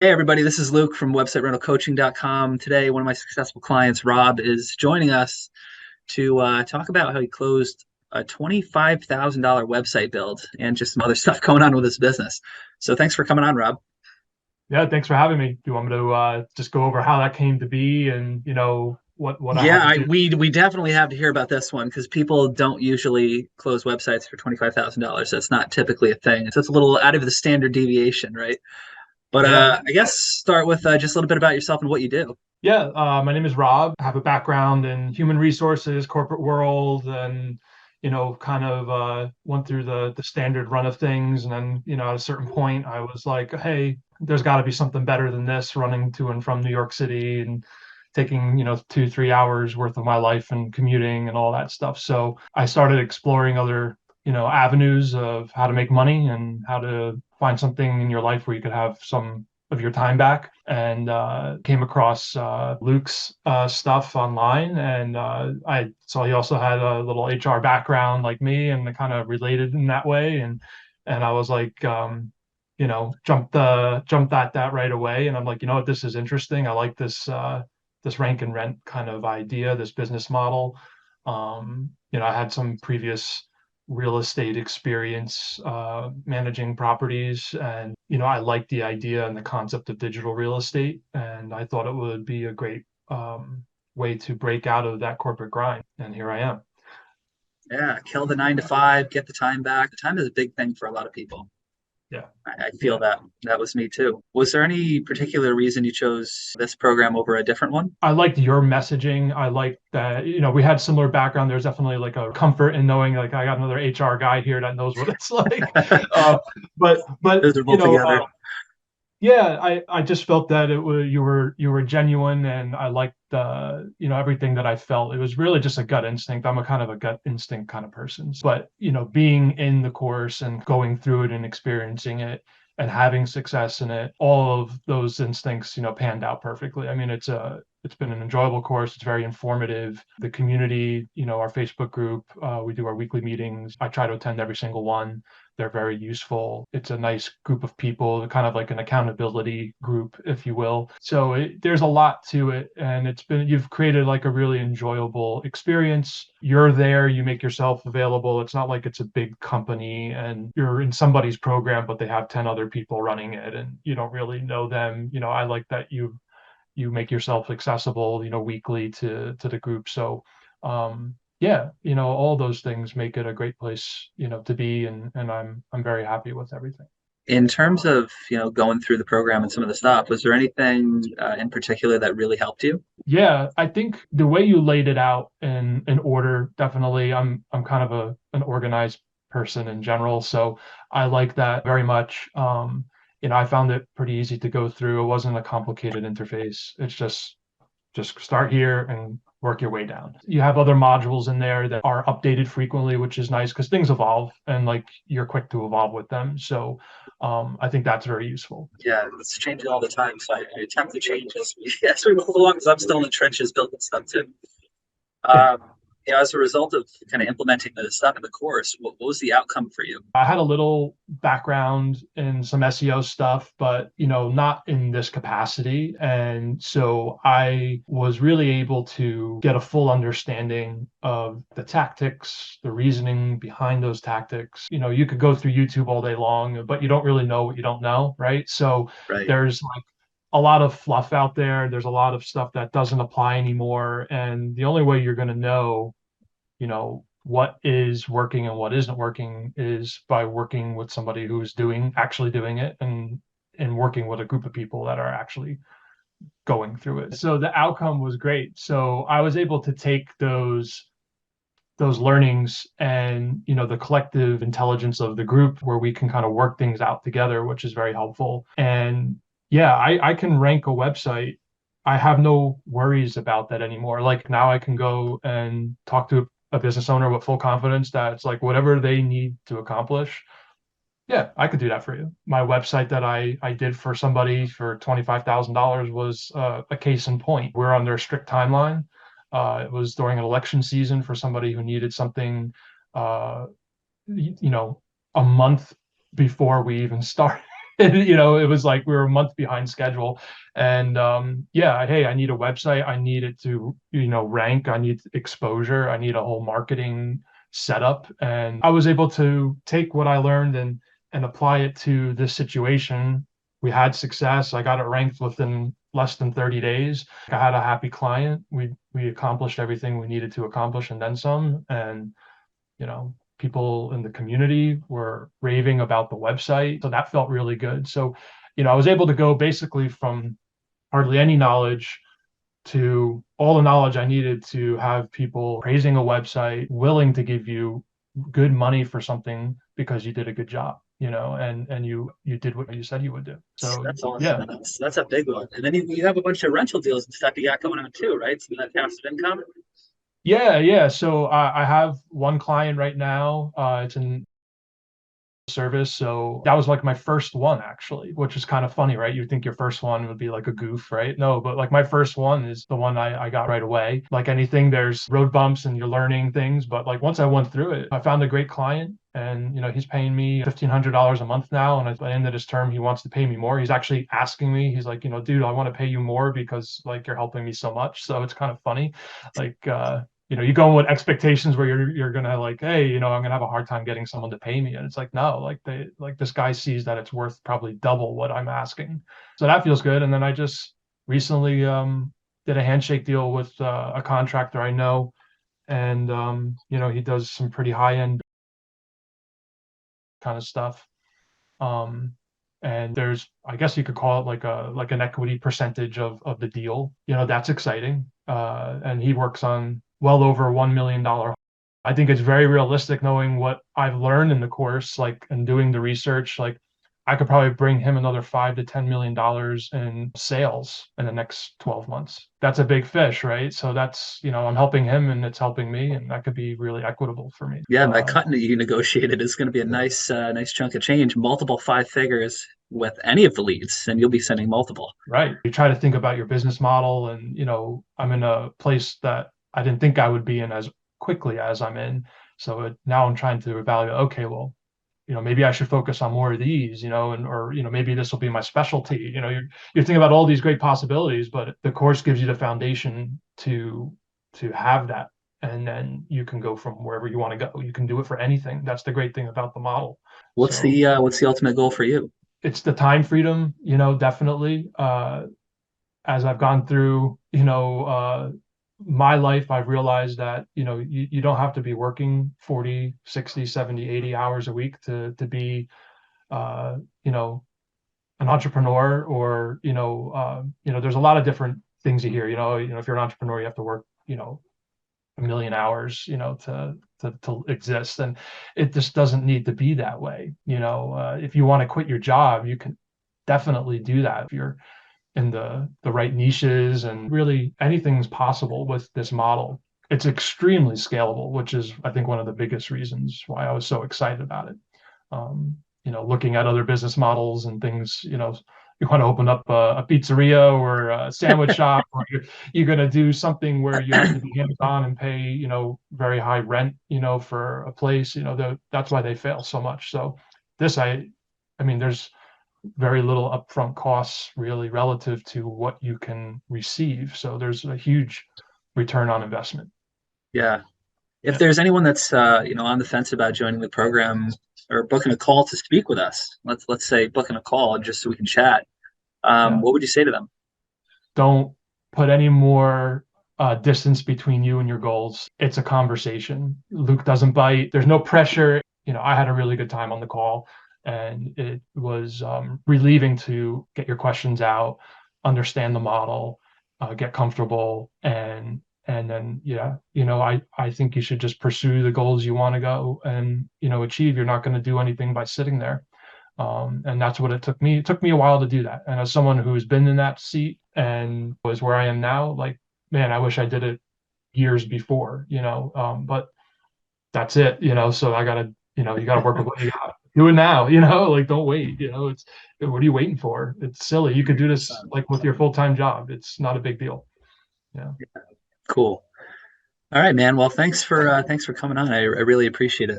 Hey everybody, this is Luke from websiterentalcoaching.com. Today, one of my successful clients, Rob, is joining us to talk about how he closed a $25,000 website build and just some other stuff going on with his business. So thanks for coming on, Rob. Yeah, thanks for having me. Do you want me to just go over how that came to be and what I Yeah, had to do? we definitely have to hear about this one because people don't usually close websites for $25,000. That's not typically a thing. So it's a little out of the standard deviation, right? But Yeah, I guess start with just a little bit about yourself and what you do. yeah. My name is Rob. I have a background in human resources, corporate world, and kind of went through the standard run of things. And then at a certain point, I was like, hey, there's got to be something better than this. Running to and from New York City and taking 2-3 hours worth of my life and commuting and all that stuff. So I started exploring other avenues of how to make money and how to find something in your life where you could have some of your time back, and came across Luke's stuff online, and I saw he also had a little HR background like me, and kind of related in that way, and I was like, jumped at that right away, and I'm like, what, this is interesting. I like this rank and rent kind of idea, this business model. I had some previous real estate experience managing properties, and I liked the idea and the concept of digital real estate, and I thought it would be a great way to break out of that corporate grind, and here I am. Yeah, kill the 9 to 5, get the time back. The time is a big thing for a lot of people. Yeah, I feel yeah. that was me too. Was there any particular reason you chose this program over a different one? I liked your messaging. I liked that, we had similar background. There's definitely like a comfort in knowing like I got another HR guy here that knows what it's like. Uh, but Those are both together. yeah, I just felt that it was you were genuine, and I liked everything that I felt. It was really just a gut instinct. I'm a kind of a gut instinct kind of person. But being in the course and going through it and experiencing it and having success in it, all of those instincts, panned out perfectly. I mean, it's been an enjoyable course. It's very informative. The community, our Facebook group, we do our weekly meetings. I try to attend every single one. They're very useful. It's a nice group of people, kind of like an accountability group, if you will. So there's a lot to it, and you've created like a really enjoyable experience. You're there, you make yourself available. It's not like it's a big company and you're in somebody's program, but they have 10 other people running it, and you don't really know them. I like that you make yourself accessible, weekly to the group. So yeah, all those things make it a great place, to be, and I'm very happy with everything. In terms of, going through the program and some of the stuff, was there anything in particular that really helped you? Yeah, I think the way you laid it out in order, definitely. I'm kind of an organized person in general, so I like that very much. I found it pretty easy to go through. It wasn't a complicated interface. It's just start here and work your way down. You have other modules in there that are updated frequently, which is nice because things evolve, and like you're quick to evolve with them. So I think that's very useful. Yeah, it's changing all the time, so I attempt to change as we move along because I'm still in the trenches building stuff too. Yeah. Um, as a result of kind of implementing the stuff in the course, what was the outcome for you? I had a little background in some SEO stuff, but not in this capacity. And so I was really able to get a full understanding of the tactics, the reasoning behind those tactics. You could go through YouTube all day long, but you don't really know what you don't know, right? So Right. there's like a lot of fluff out there. There's a lot of stuff that doesn't apply anymore. And the only way you're going to know what is working and what isn't working is by working with somebody who's actually doing it, and working with a group of people that are actually going through it. So the outcome was great. So I was able to take those learnings and the collective intelligence of the group, where we can kind of work things out together, which is very helpful. And yeah, I can rank a website. I have no worries about that anymore. Like now I can go and talk to a business owner with full confidence that it's like whatever they need to accomplish. Yeah, I could do that for you. My website that I did for somebody for $25,000 was a case in point. We're under a strict timeline. It was during an election season for somebody who needed something, uh, you know, a month before we even started. It was like we were a month behind schedule. And yeah, hey, I need a website. I need it to, rank. I need exposure. I need a whole marketing setup. And I was able to take what I learned and apply it to this situation. We had success. I got it ranked within less than 30 days. I had a happy client. We accomplished everything we needed to accomplish and then some. And people in the community were raving about the website. So that felt really good. So, I was able to go basically from hardly any knowledge to all the knowledge I needed to have people praising a website, willing to give you good money for something because you did a good job, and you did what you said you would do. So That's awesome. yeah. That's a big one. And then you have a bunch of rental deals and stuff you got going on too, right? So that passive income. Yeah, yeah. So I have one client right now. It's in service. So that was like my first one actually, which is kind of funny, right? You'd think your first one would be like a goof, right? No, but like my first one is the one I got right away. Like anything, there's road bumps and you're learning things. But like once I went through it, I found a great client and he's paying me $1,500 a month now. And at the end of his term, he wants to pay me more. He's actually asking me, he's like, dude, I want to pay you more because like you're helping me so much. So it's kind of funny. Like you go in with expectations where you're gonna like, hey, I'm gonna have a hard time getting someone to pay me, and it's like, no, like this guy sees that it's worth probably double what I'm asking, so that feels good. And then I just recently did a handshake deal with a contractor I know, and he does some pretty high end kind of stuff. Um, and there's, I guess you could call it like an equity percentage of the deal. That's exciting. And he works on well over $1 million. I think it's very realistic knowing what I've learned in the course, like and doing the research. Like I could probably bring him another $5 to $10 million in sales in the next 12 months. That's a big fish, right? So that's, I'm helping him and it's helping me, and that could be really equitable for me. Yeah, and that cut that you negotiated is going to be a nice chunk of change, multiple five figures with any of the leads, and you'll be sending multiple. Right. You try to think about your business model, and I'm in a place that I didn't think I would be in as quickly as I'm in. So now I'm trying to evaluate, okay, well, maybe I should focus on more of these, or maybe this will be my specialty. You're thinking about all these great possibilities, but the course gives you the foundation to have that. And then you can go from wherever you want to go. You can do it for anything. That's the great thing about the model. What's So the ultimate goal for you? it's the time freedom, definitely. As I've gone through, my life, I've realized that, you don't have to be working 40, 60, 70, 80 hours a week to be, uh, you know, an entrepreneur, or, there's a lot of different things you hear, if you're an entrepreneur, you have to work, a million hours, to exist. And it just doesn't need to be that way. If you want to quit your job, you can definitely do that if you're in the right niches, and really anything's possible with this model. It's extremely scalable, which is, I think, one of the biggest reasons why I was so excited about it. Looking at other business models and things, you want to open up a pizzeria or a sandwich shop, or you're going to do something where you have to be hands-on and pay, very high rent, for a place, that's why they fail so much. So this, I mean, there's very little upfront costs really relative to what you can receive. So there's a huge return on investment. Yeah. If Yeah. there's anyone that's on the fence about joining the program or booking a call to speak with us, let's say booking a call just so we can chat. Yeah. What would you say to them? Don't put any more distance between you and your goals. It's a conversation. Luke doesn't bite. There's no pressure. I had a really good time on the call, and it was relieving to get your questions out, understand the model, get comfortable, and then I think you should just pursue the goals you want to go and achieve. You're not going to do anything by sitting there. And that's what it took me. It took me a while to do that. And as someone who's been in that seat and was where I am now, like, man, I wish I did it years before, but that's it, so I gotta, you gotta work with what you got. Do it now, like, don't wait, it's, what are you waiting for? It's silly. You could do this like with your full-time job. It's not a big deal. Yeah. Cool. All right, man. Well, thanks for coming on. I really appreciate it.